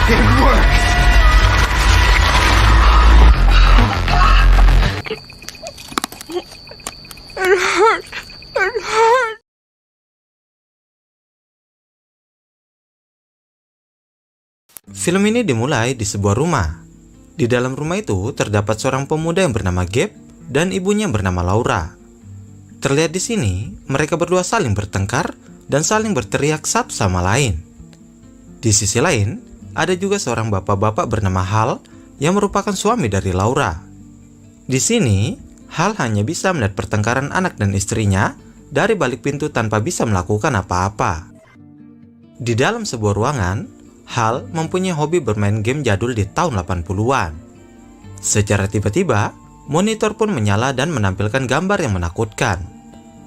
It works! It hurt. It hurt. Film ini dimulai di sebuah rumah. Di dalam rumah itu terdapat seorang pemuda yang bernama Gabe dan ibunya yang bernama Laura. Terlihat di sini, mereka berdua saling bertengkar dan saling berteriak satu sama lain. Di sisi lain, ada juga seorang bapak-bapak bernama Hal yang merupakan suami dari Laura. Di sini, Hal hanya bisa melihat pertengkaran anak dan istrinya dari balik pintu tanpa bisa melakukan apa-apa. Di dalam sebuah ruangan, Hal mempunyai hobi bermain game jadul di tahun 80-an. Secara tiba-tiba, monitor pun menyala dan menampilkan gambar yang menakutkan.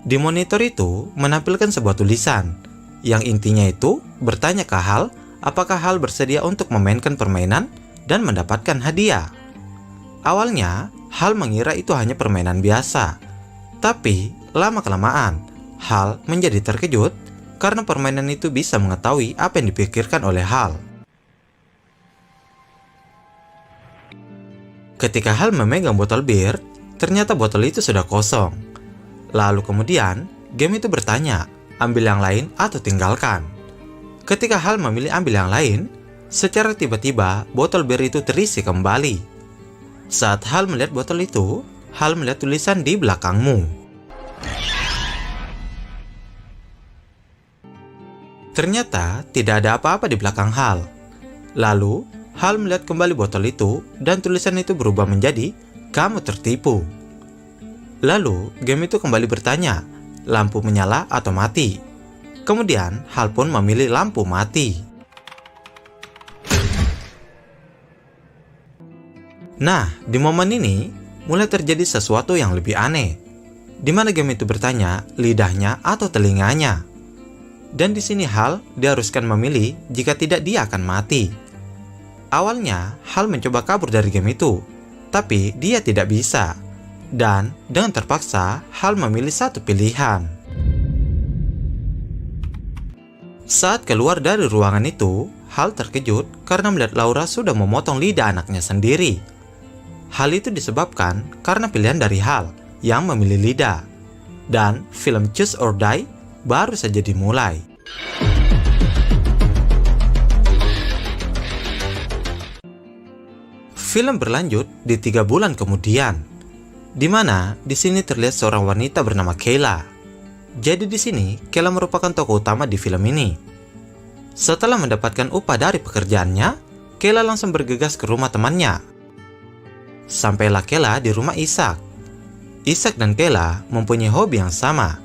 Di monitor itu menampilkan sebuah tulisan, yang intinya itu bertanya ke Hal apakah Hal bersedia untuk memainkan permainan dan mendapatkan hadiah. Awalnya, Hal mengira itu hanya permainan biasa. Tapi, lama-kelamaan, Hal menjadi terkejut karena permainan itu bisa mengetahui apa yang dipikirkan oleh Hal. Ketika Hal memegang botol bir, ternyata botol itu sudah kosong. Lalu kemudian, game itu bertanya, ambil yang lain atau tinggalkan. Ketika Hal memilih ambil yang lain, secara tiba-tiba botol bir itu terisi kembali. Saat Hal melihat botol itu, Hal melihat tulisan di belakangmu. Ternyata tidak ada apa-apa di belakang Hal. Lalu, Hal melihat kembali botol itu dan tulisan itu berubah menjadi, "Kamu tertipu." Lalu, game itu kembali bertanya, lampu menyala atau mati. Kemudian, Hal pun memilih lampu mati. Nah, di momen ini, mulai terjadi sesuatu yang lebih aneh, di mana game itu bertanya, lidahnya atau telinganya. Dan di sini Hal diharuskan memilih, jika tidak dia akan mati. Awalnya, Hal mencoba kabur dari game itu, tapi dia tidak bisa. Dan dengan terpaksa, Hal memilih satu pilihan. Saat keluar dari ruangan itu, Hal terkejut karena melihat Laura sudah memotong lidah anaknya sendiri. Hal itu disebabkan karena pilihan dari Hal yang memilih lidah. Dan film Choose or Die baru saja dimulai. Film berlanjut di 3 bulan kemudian, di mana di sini terlihat seorang wanita bernama Kayla. Jadi di sini Kayla merupakan tokoh utama di film ini. Setelah mendapatkan upah dari pekerjaannya, Kayla langsung bergegas ke rumah temannya. Sampailah Kayla di rumah Isaac. Isaac dan Kayla mempunyai hobi yang sama,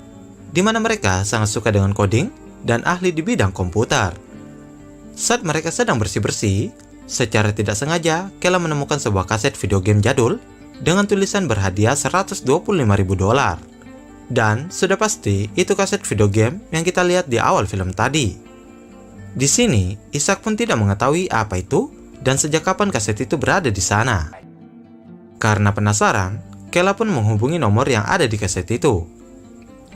di mana mereka sangat suka dengan coding dan ahli di bidang komputer. Saat mereka sedang bersih-bersih, secara tidak sengaja Kayla menemukan sebuah kaset video game jadul dengan tulisan berhadiah $125.000. Dan sudah pasti itu kaset video game yang kita lihat di awal film tadi. Di sini, Isaac pun tidak mengetahui apa itu dan sejak kapan kaset itu berada di sana. Karena penasaran, Kayla pun menghubungi nomor yang ada di kaset itu.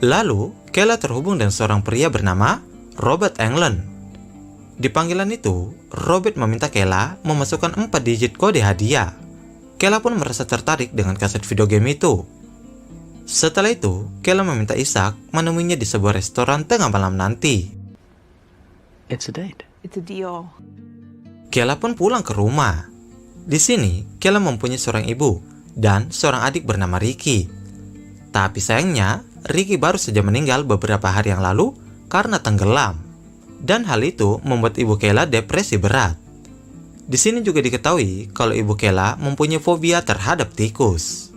Lalu, Kayla terhubung dengan seorang pria bernama Robert Englund. Di panggilan itu, Robert meminta Kayla memasukkan 4 digit kode hadiah. Kayla pun merasa tertarik dengan kaset video game itu. Setelah itu, Kayla meminta Isaac menemuinya di sebuah restoran tengah malam nanti. It's a date. It's a deal. Kayla pun pulang ke rumah. Di sini, Kayla mempunyai seorang ibu dan seorang adik bernama Ricky. Tapi sayangnya, Ricky baru saja meninggal beberapa hari yang lalu karena tenggelam. Dan hal itu membuat ibu Kayla depresi berat. Di sini juga diketahui kalau ibu Kayla mempunyai fobia terhadap tikus.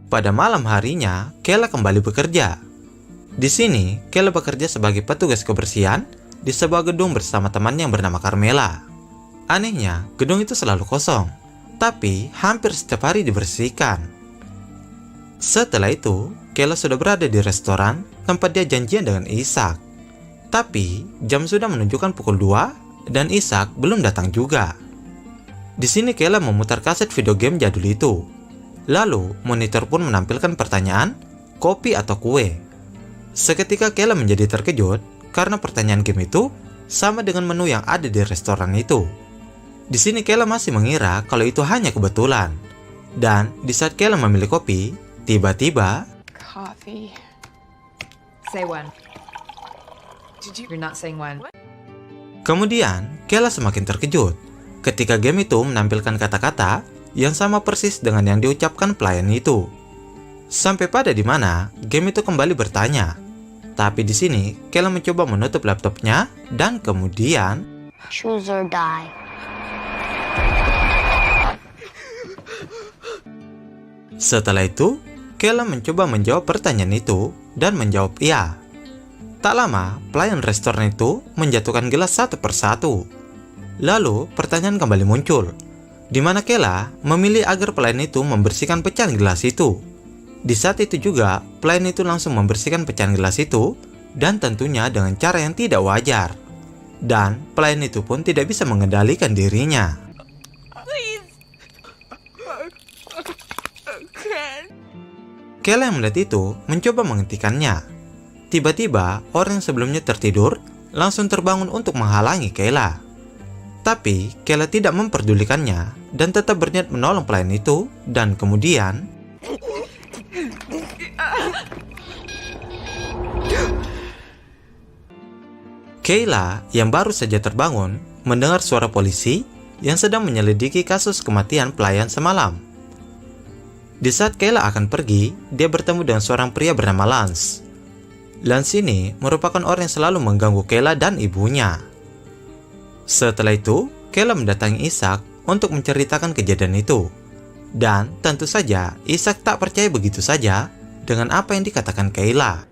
Pada malam harinya, Kayla kembali bekerja. Di sini, Kayla bekerja sebagai petugas kebersihan di sebuah gedung bersama temannya yang bernama Carmela. Anehnya, gedung itu selalu kosong, tapi hampir setiap hari dibersihkan. Setelah itu, Kayla sudah berada di restoran tempat dia janjian dengan Isaac. Tapi, jam sudah menunjukkan pukul 2 dan Isaac belum datang juga. Di sini Kayla memutar kaset video game jadul itu. Lalu, monitor pun menampilkan pertanyaan, kopi atau kue. Seketika Kayla menjadi terkejut karena pertanyaan game itu sama dengan menu yang ada di restoran itu. Di sini Kayla masih mengira kalau itu hanya kebetulan. Dan di saat Kayla memilih kopi, tiba-tiba Coffee. Say one. You're not saying one. kemudian Kayla semakin terkejut ketika game itu menampilkan kata-kata yang sama persis dengan yang diucapkan pelayan itu. Sampai pada di mana game itu kembali bertanya. Tapi di sini Kayla mencoba menutup laptopnya dan kemudian Choose or die. setelah itu Kayla mencoba menjawab pertanyaan itu dan menjawab iya. Tak lama, pelayan restoran itu menjatuhkan gelas satu persatu. Lalu pertanyaan kembali muncul, di mana Kayla memilih agar pelayan itu membersihkan pecahan gelas itu. Di saat itu juga, pelayan itu langsung membersihkan pecahan gelas itu, dan tentunya dengan cara yang tidak wajar. Dan pelayan itu pun tidak bisa mengendalikan dirinya. Kayla yang melihat itu mencoba menghentikannya. Tiba-tiba, orang yang sebelumnya tertidur langsung terbangun untuk menghalangi Kayla. Tapi, Kayla tidak memperdulikannya dan tetap berniat menolong pelayan itu, dan kemudian Kayla yang baru saja terbangun mendengar suara polisi yang sedang menyelidiki kasus kematian pelayan semalam. Di saat Kayla akan pergi, dia bertemu dengan seorang pria bernama Lance. Lance ini merupakan orang yang selalu mengganggu Kayla dan ibunya. Setelah itu, Kayla mendatangi Isaac untuk menceritakan kejadian itu. Dan tentu saja, Isaac tak percaya begitu saja dengan apa yang dikatakan Kayla.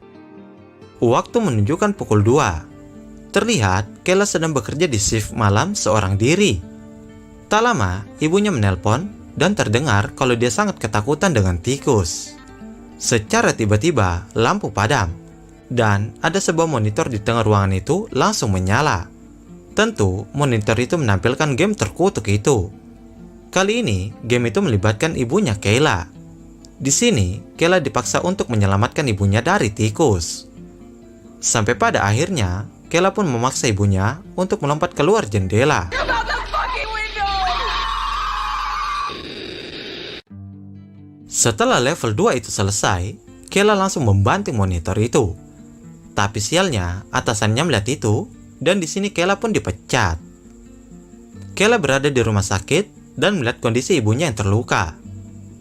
Waktu menunjukkan pukul 2. Terlihat Kayla sedang bekerja di shift malam seorang diri. Tak lama, ibunya menelpon dan terdengar kalau dia sangat ketakutan dengan tikus. Secara tiba-tiba, lampu padam. Dan ada sebuah monitor di tengah ruangan itu langsung menyala. Tentu, monitor itu menampilkan game terkutuk itu. Kali ini, game itu melibatkan ibunya Kayla. Di sini, Kayla dipaksa untuk menyelamatkan ibunya dari tikus. Sampai pada akhirnya, Kayla pun memaksa ibunya untuk melompat keluar jendela. Setelah level 2 itu selesai, Kayla langsung membanting monitor itu. Tapi sialnya, atasannya melihat itu, dan di sini Kayla pun dipecat. Kayla berada di rumah sakit dan melihat kondisi ibunya yang terluka.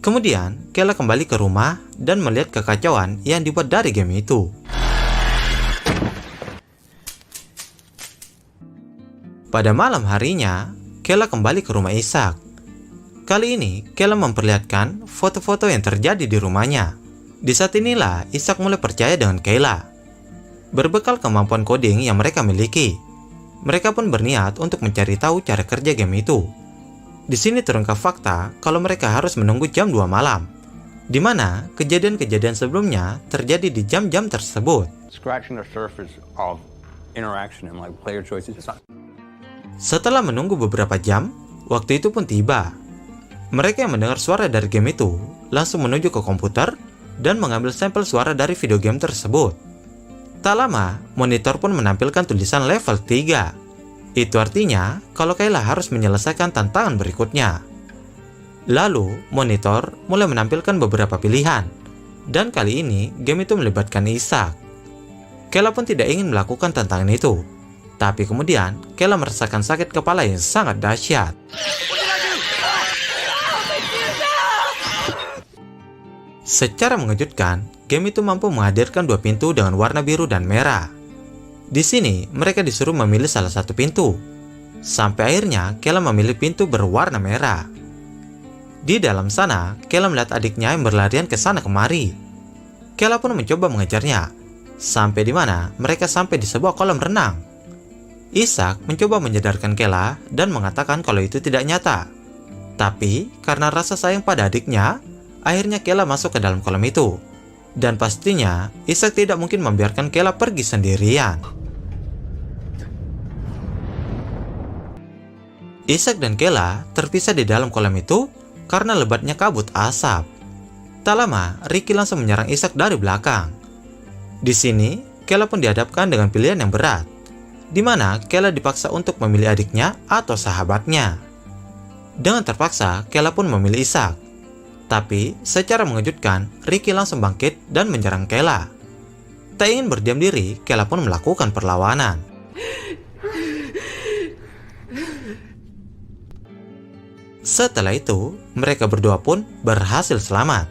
Kemudian, Kayla kembali ke rumah dan melihat kekacauan yang dibuat dari game itu. Pada malam harinya, Kayla kembali ke rumah Isaac. Kali ini, Kayla memperlihatkan foto-foto yang terjadi di rumahnya. Di saat inilah, Isaac mulai percaya dengan Kayla. Berbekal kemampuan coding yang mereka miliki, mereka pun berniat untuk mencari tahu cara kerja game itu. Di sini terungkap fakta kalau mereka harus menunggu jam 2 malam, di mana kejadian-kejadian sebelumnya terjadi di jam-jam tersebut. Scratching the surface of interaction and like player choices. Setelah menunggu beberapa jam, waktu itu pun tiba. Mereka yang mendengar suara dari game itu langsung menuju ke komputer dan mengambil sampel suara dari video game tersebut. Tak lama, monitor pun menampilkan tulisan level 3. Itu artinya kalau Kayla harus menyelesaikan tantangan berikutnya. Lalu, monitor mulai menampilkan beberapa pilihan. Dan kali ini, game itu melibatkan Isaac. Kayla pun tidak ingin melakukan tantangan itu. Tapi kemudian, Kayla merasakan sakit kepala yang sangat dahsyat. Secara mengejutkan, game itu mampu menghadirkan 2 pintu dengan warna biru dan merah. Di sini, mereka disuruh memilih salah satu pintu. Sampai akhirnya, Kayla memilih pintu berwarna merah. Di dalam sana, Kayla melihat adiknya yang berlarian ke sana kemari. Kayla pun mencoba mengejarnya, sampai di mana mereka sampai di sebuah kolam renang. Isaac mencoba menyadarkan Kayla dan mengatakan kalau itu tidak nyata. Tapi, karena rasa sayang pada adiknya, akhirnya Kayla masuk ke dalam kolam itu. Dan pastinya, Isaac tidak mungkin membiarkan Kayla pergi sendirian. Isaac dan Kayla terpisah di dalam kolam itu karena lebatnya kabut asap. Tak lama, Ricky langsung menyerang Isaac dari belakang. Di sini, Kayla pun dihadapkan dengan pilihan yang berat, di mana Kayla dipaksa untuk memilih adiknya atau sahabatnya. Dengan terpaksa, Kayla pun memilih Ishak. Tapi, secara mengejutkan, Ricky langsung bangkit dan menyerang Kayla. Tak ingin berdiam diri, Kayla pun melakukan perlawanan. Setelah itu, mereka berdua pun berhasil selamat,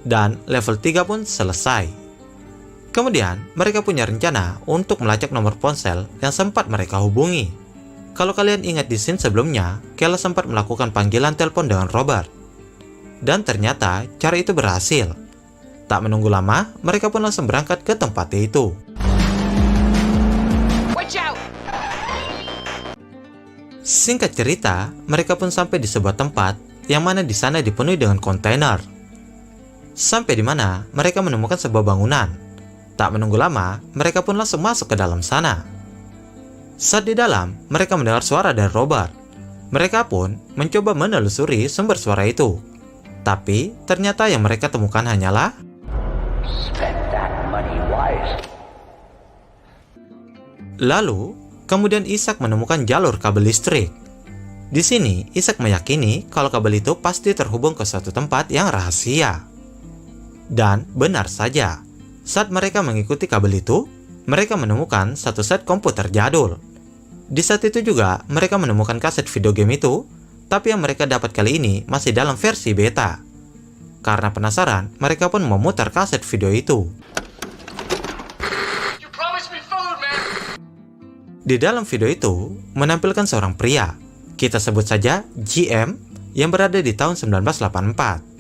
dan level 3 pun selesai. Kemudian, mereka punya rencana untuk melacak nomor ponsel yang sempat mereka hubungi. Kalau kalian ingat di scene sebelumnya, Kayla sempat melakukan panggilan telepon dengan Robert. Dan ternyata, cara itu berhasil. Tak menunggu lama, mereka pun langsung berangkat ke tempat itu. Watch out! Singkat cerita, mereka pun sampai di sebuah tempat yang mana di sana dipenuhi dengan kontainer. Sampai di mana mereka menemukan sebuah bangunan. Tak menunggu lama, mereka pun langsung masuk ke dalam sana. Saat di dalam, mereka mendengar suara dari Robert. Mereka pun mencoba menelusuri sumber suara itu. Tapi ternyata yang mereka temukan hanyalah lalu kemudian Ishak menemukan jalur kabel listrik. Di sini, Ishak meyakini kalau kabel itu pasti terhubung ke suatu tempat yang rahasia. Dan benar saja, saat mereka mengikuti kabel itu, mereka menemukan satu set komputer jadul. Di saat itu juga, mereka menemukan kaset video game itu, tapi yang mereka dapat kali ini masih dalam versi beta. Karena penasaran, mereka pun memutar kaset video itu. Di dalam video itu, menampilkan seorang pria, kita sebut saja GM, yang berada di tahun 1984.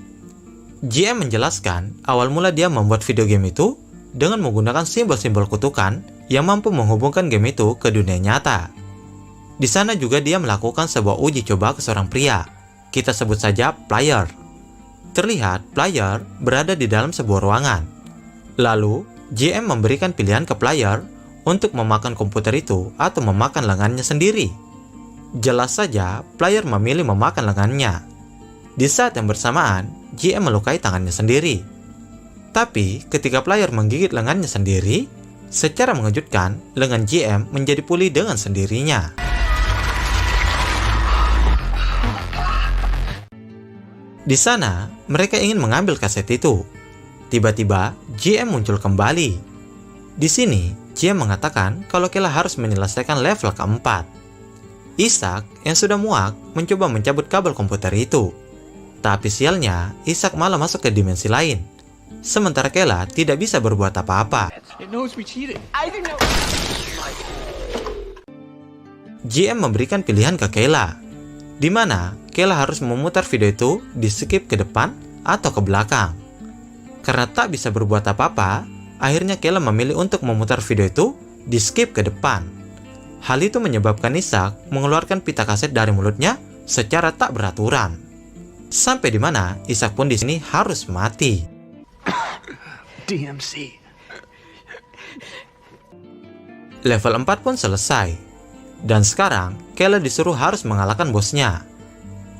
GM menjelaskan awal mula dia membuat video game itu dengan menggunakan simbol-simbol kutukan yang mampu menghubungkan game itu ke dunia nyata. Di sana juga dia melakukan sebuah uji coba ke seorang pria, kita sebut saja Player. Terlihat Player berada di dalam sebuah ruangan. Lalu, GM memberikan pilihan ke Player untuk memakan komputer itu atau memakan lengannya sendiri. Jelas saja, Player memilih memakan lengannya. Di saat yang bersamaan, GM melukai tangannya sendiri. Tapi, ketika Player menggigit lengannya sendiri, secara mengejutkan, lengan GM menjadi pulih dengan sendirinya. Di sana, mereka ingin mengambil kaset itu. Tiba-tiba, GM muncul kembali. Di sini, GM mengatakan kalau Kayla harus menyelesaikan level keempat. Ishak yang sudah muak mencoba mencabut kabel komputer itu. Tapi sialnya, Ishak malah masuk ke dimensi lain. Sementara Kayla tidak bisa berbuat apa-apa. GM memberikan pilihan ke Kayla, di mana Kayla harus memutar video itu di skip ke depan atau ke belakang. Karena tak bisa berbuat apa-apa, akhirnya Kayla memilih untuk memutar video itu di skip ke depan. Hal itu menyebabkan Ishak mengeluarkan pita kaset dari mulutnya secara tak beraturan. Sampai di mana Ishak pun di sini harus mati. DMC. Level 4 pun selesai. Dan sekarang Kayla disuruh harus mengalahkan bosnya.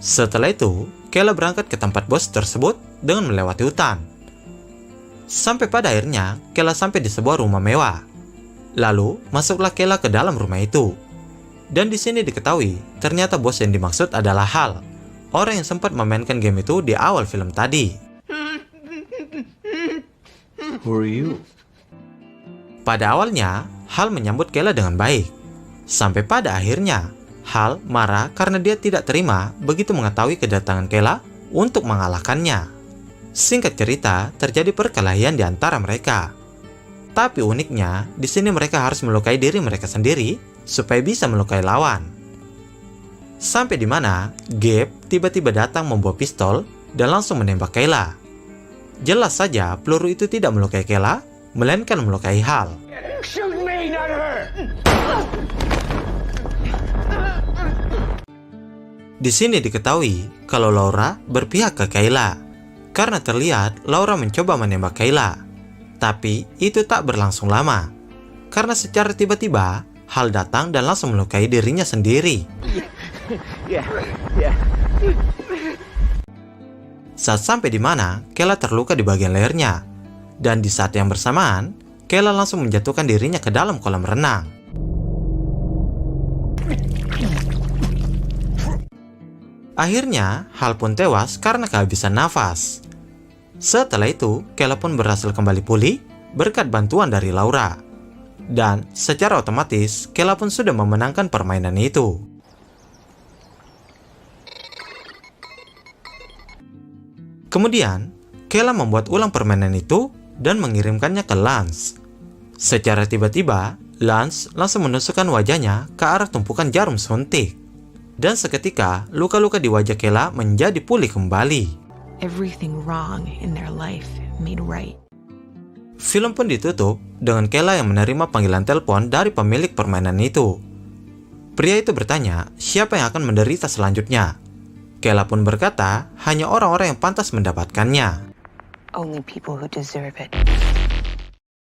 Setelah itu, Kayla berangkat ke tempat bos tersebut dengan melewati hutan. Sampai pada akhirnya, Kayla sampai di sebuah rumah mewah. Lalu, masuklah Kayla ke dalam rumah itu. Dan di sini diketahui, ternyata bos yang dimaksud adalah Hal, orang yang sempat memainkan game itu di awal film tadi. Who are you? Pada awalnya, Hal menyambut Kayla dengan baik. Sampai pada akhirnya, Hal marah karena dia tidak terima begitu mengetahui kedatangan Kayla untuk mengalahkannya. Singkat cerita, terjadi perkelahian di antara mereka. Tapi uniknya, di sini mereka harus melukai diri mereka sendiri supaya bisa melukai lawan. Sampai di mana, Gabe tiba-tiba datang membawa pistol dan langsung menembak Kayla. Jelas saja peluru itu tidak melukai Kayla, melainkan melukai Hal. Di sini diketahui kalau Laura berpihak ke Kayla, karena terlihat Laura mencoba menembak Kayla. Tapi itu tak berlangsung lama, karena secara tiba-tiba Hal datang dan langsung melukai dirinya sendiri. Saat sampai di mana, Kayla terluka di bagian lehernya. Dan di saat yang bersamaan, Kayla langsung menjatuhkan dirinya ke dalam kolam renang. Akhirnya, Hal pun tewas karena kehabisan nafas. Setelah itu, Kayla pun berhasil kembali pulih berkat bantuan dari Laura. Dan secara otomatis, Kayla pun sudah memenangkan permainan itu. Kemudian, Kayla membuat ulang permainan itu dan mengirimkannya ke Lance. Secara tiba-tiba, Lance langsung menusukkan wajahnya ke arah tumpukan jarum suntik. Dan seketika, luka-luka di wajah Kayla menjadi pulih kembali. Everything wrong in their life made right. Film pun ditutup dengan Kayla yang menerima panggilan telepon dari pemilik permainan itu. Pria itu bertanya siapa yang akan menderita selanjutnya. Kayla pun berkata hanya orang-orang yang pantas mendapatkannya. Only people who deserve it.